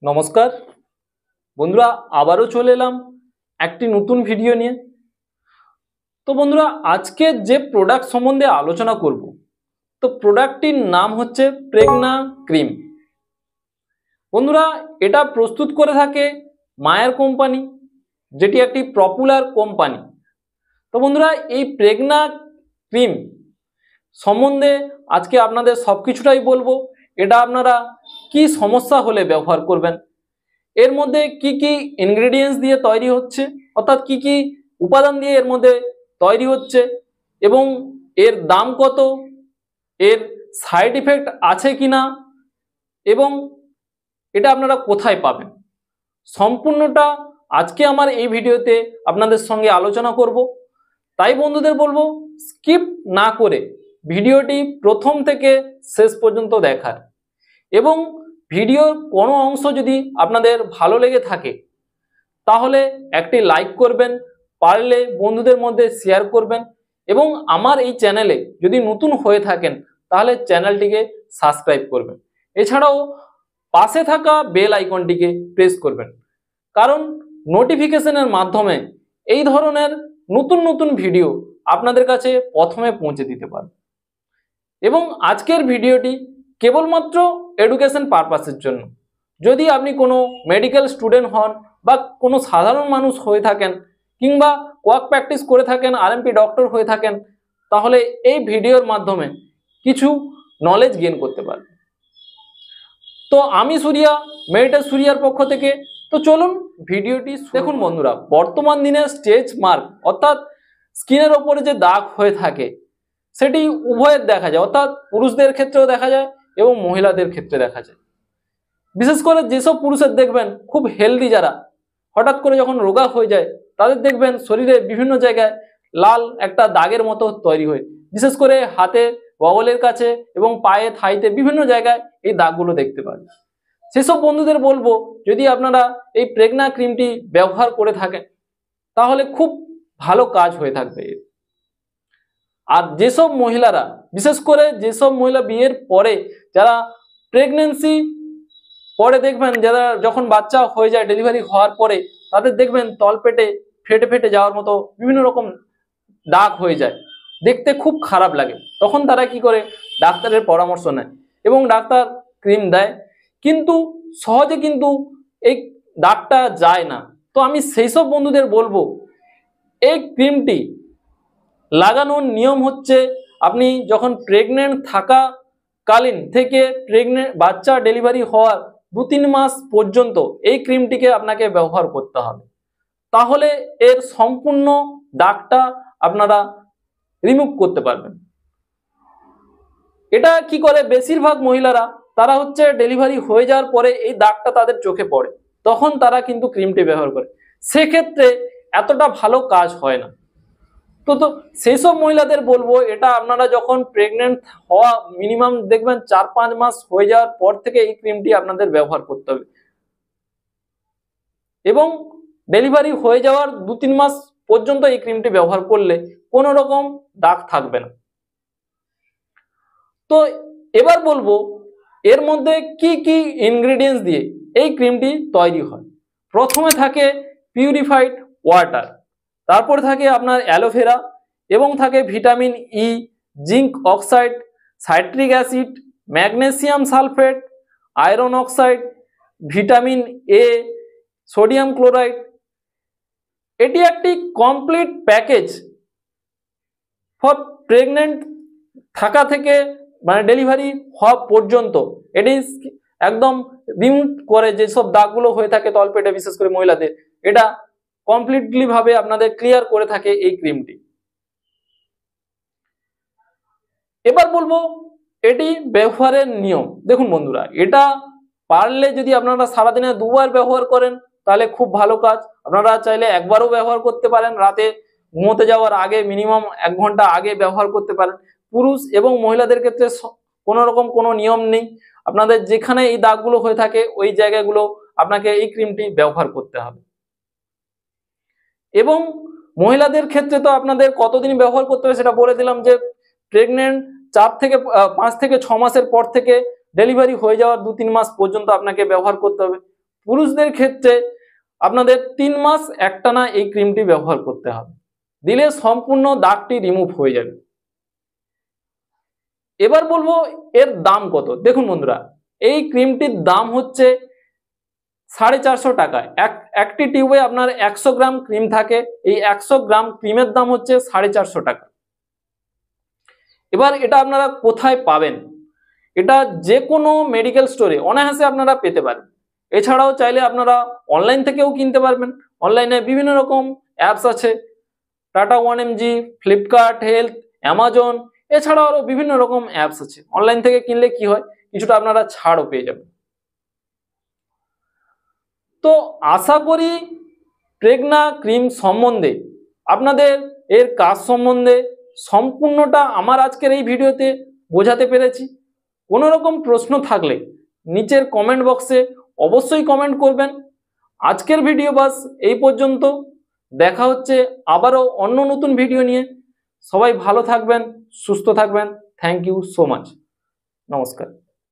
নমস্কার বন্ধুরা, আবারও চলে এলাম একটি নতুন ভিডিও নিয়ে। তো বন্ধুরা, আজকে যে প্রোডাক্ট সম্বন্ধে আলোচনা করব, তো প্রোডাক্টটির নাম হচ্ছে প্রেগনা ক্রিম। বন্ধুরা, এটা প্রস্তুত করে থাকে মায়ার কোম্পানি, যেটি একটি পপুলার কোম্পানি। তো বন্ধুরা, এই প্রেগনা ক্রিম সম্বন্ধে আজকে আপনাদের সব কিছুটাই বলবো। এটা আপনারা কি সমস্যা হলে ব্যবহার করবেন, এর মধ্যে কি কি ইনগ্রেডিয়েন্টস দিয়ে তৈরি হচ্ছে, অর্থাৎ কি কি উপাদান দিয়ে এর মধ্যে তৈরি হচ্ছে, এবং এর দাম কত, এর সাইড ইফেক্ট আছে কিনা, এবং এটা আপনারা কোথায় পাবেন, সম্পূর্ণটা আজকে আমার এই ভিডিওতে আপনাদের সঙ্গে আলোচনা করব। তাই বন্ধুদের বলবো, স্কিপ না করে ভিডিওটি প্রথম থেকে শেষ পর্যন্ত দেখার, এবং ভিডিওর কোনো অংশ যদি আপনাদের ভালো লেগে থাকে তাহলে একটি লাইক করবেন, পারলে বন্ধুদের মধ্যে শেয়ার করবেন, এবং আমার এই চ্যানেলে যদি নতুন হয়ে থাকেন তাহলে চ্যানেলটিকে সাবস্ক্রাইব করবেন। এছাড়াও পাশে থাকা বেল আইকনটিকে প্রেস করবেন, কারণ নোটিফিকেশনের মাধ্যমে এই ধরনের নতুন নতুন ভিডিও আপনাদের কাছে প্রথমে পৌঁছে দিতে পারবে। এবং আজকের ভিডিওটি কেবলমাত্র এডুকেশন পারপাসের জন্য। যদি আপনি কোনো মেডিকেল স্টুডেন্ট হন বা কোনো সাধারণ মানুষ হয়ে থাকেন, কিংবা ওয়ার্ক প্র্যাকটিস করে থাকেন, আরএমপি ডক্টর হয়ে থাকেন, তাহলে এই ভিডিওর মাধ্যমে কিছু নলেজ গেইন করতে পারবেন। তো আমি সুরিয়া, মেডিটেক সুরিয়ার পক্ষ থেকে। তো চলুন ভিডিওটি দেখুন। বন্ধুরা, বর্তমান দিনে স্টেচ মার্ক অর্থাৎ স্কিনের ওপরে যে দাগ হয়ে থাকে সেটি উভয়ের দেখা যায়, অর্থাৎ পুরুষদের ক্ষেত্রেও দেখা যায় এবং মহিলাদের ক্ষেত্রে দেখা যায়। বিশেষ করে যেসব পুরুষের দেখবেন খুব হেলদি, যারা হঠাৎ করে যখন রোগা হয়ে যায় তাদের দেখবেন শরীরে বিভিন্ন জায়গায় লাল একটা দাগের মতো তৈরি হয়, বিশেষ করে হাতে বগলের কাছে এবং পায়ে থাইতে বিভিন্ন জায়গায় এই দাগগুলো দেখতে পান। সেসব বন্ধুদের বলবো, যদি আপনারা এই প্রেগনা ক্রিমটি ব্যবহার করে থাকেন তাহলে খুব ভালো কাজ হয়ে থাকবে। আর যেসব মহিলারা, বিশেষ করে যেসব মহিলা বিয়ের পরে, যারা প্রেগনেন্সি পরে দেখবেন, যারা যখন বাচ্চা হয়ে যায় ডেলিভারি হওয়ার পরে, তাদের দেখবেন তলপেটে ফেটে ফেটে যাওয়ার মতো বিভিন্ন রকম দাগ হয়ে যায়, দেখতে খুব খারাপ লাগে। তখন তারা কি করে, ডাক্তারের পরামর্শ নেয় এবং ডাক্তার ক্রিম দেয়, কিন্তু সহজে কিন্তু এই দাগটা যায় না। তো আমি সেই সব বন্ধুদের বলবো, এই ক্রিমটি লাগানোর নিয়ম হচ্ছে, আপনি যখন প্রেগনেন্ট থাকাকালীন থেকে বাচ্চা ডেলিভারি হওয়ার 2-3 মাস পর্যন্ত এই ক্রিমটিকে আপনাকে ব্যবহার করতে হবে, তাহলে এর সম্পূর্ণ দাগটা আপনারা রিমুভ করতে পারবেন। এটা কি করে, বেশিরভাগ মহিলারা তারা হচ্ছে ডেলিভারি হয়ে যাওয়ার পরে এই দাগটা তাদের চোখে পড়ে, তখন তারা কিন্তু ক্রিমটি ব্যবহার করে, সেক্ষেত্রে এতটা ভালো কাজ হয় না। তো সেই সব মহিলাদের বলবো, এটা আপনারা যখন প্রেগনেন্ট হওয়া মিনিমাম দেখবেন 4-5 মাস হয়ে যাওয়ার পর থেকে এই ক্রিমটি আপনাদের ব্যবহার করতে হবে, এবং ডেলিভারি হয়ে যাওয়ার 2-3 মাস পর্যন্ত এই ক্রিমটি ব্যবহার করলে কোনো রকম দাগ থাকবে না। তো এবার বলবো, এর মধ্যে কি কি ইনগ্রেডিয়েন্টস দিয়ে এই ক্রিমটি তৈরি হয়। প্রথমে থাকে পিউরিফাইড ওয়াটার, তারপর থাকে আপনার অ্যালোভেরা, এবং থাকে vitamin E, zinc oxide, citric acid, magnesium sulphate, iron oxide, vitamin A, sodium chloride. এটি একটি কমপ্লিট প্যাকেজ ফর প্রেগনেন্ট থাকা থেকে মানে ডেলিভারি হওয়া পর্যন্ত। এটি একদম রিমুভ করে যেসব দাগগুলো হয়ে থাকে তলপেটে, বিশেষ করে মহিলাদের, এটা কমপ্লিটলি ভাবে আপনাদের ক্লিয়ার করে থাকে এই ক্রিমটি। এবার বলবো এটি ব্যবহারের নিয়ম। দেখুন বন্ধুরা, এটা পারলে যদি আপনারা সারাদিনে 2 বার ব্যবহার করেন তাহলে খুব ভালো কাজ। আপনারা চাইলে একবারও ব্যবহার করতে পারেন, রাতে ঘুমোতে যাওয়ার আগে মিনিমাম 1 ঘন্টা আগে ব্যবহার করতে পারেন। পুরুষ এবং মহিলাদের ক্ষেত্রে কোনো রকম কোনো নিয়ম নেই, আপনাদের যেখানে এই দাগগুলো হয়ে থাকে ওই জায়গাগুলো আপনাকে এই ক্রিমটি ব্যবহার করতে হবে। এবং মহিলাদের ক্ষেত্রে তো আপনাদের কতদিন ব্যবহার করতে হবে সেটা বলে দিলাম, যে প্রেগনেন্ট 5 থেকে 6 মাসের পর থেকে ডেলিভারি হয়ে যাওয়ার 2-3 মাস পর্যন্ত আপনাকে ব্যবহার করতে হবে। পুরুষদের ক্ষেত্রে আপনাদের 3 মাস একটানা এই ক্রিমটি ব্যবহার করতে হবে, দিলে সম্পূর্ণ দাগটি রিমুভ হয়ে যাবে। এবার বলবো এর দাম কত। দেখুন বন্ধুরা, এই ক্রিমটির দাম হচ্ছে 450 টাকা। একটি টিউবে আপনার 100 গ্রাম ক্রিম থাকে, এই 100 গ্রাম ক্রিমের দাম হচ্ছে 450 টাকা। এবার এটা আপনারা কোথায় পাবেন? এটা যে কোনো মেডিকেল স্টোরে অনায়াসে আপনারা পেতে পারেন। এছাড়াও চাইলে আপনারা অনলাইন থেকেও কিনতে পারবেন। অনলাইনে বিভিন্ন রকম অ্যাপস আছে, tata 1mg, Flipkart health, Amazon, এছাড়াও আরো বিভিন্ন রকম অ্যাপস আছে। অনলাইন থেকে কিনলে কি হয়, কিছুটা আপনারা ছাড়ও পেয়ে যাবেন। তো আশা করি প্রেগনা ক্রিম সম্বন্ধে আপনাদের এর কাজ সম্বন্ধে সম্পূর্ণটা আমার আজকের এই ভিডিওতে বোঝাতে পেরেছি। কোনো রকম প্রশ্ন থাকলে নিচের কমেন্ট বক্সে অবশ্যই কমেন্ট করবেন। আজকের ভিডিও বাস এই পর্যন্ত, দেখা হচ্ছে আবারও অন্য নতুন ভিডিও নিয়ে। সবাই ভালো থাকবেন, সুস্থ থাকবেন। Thank you so much. নমস্কার।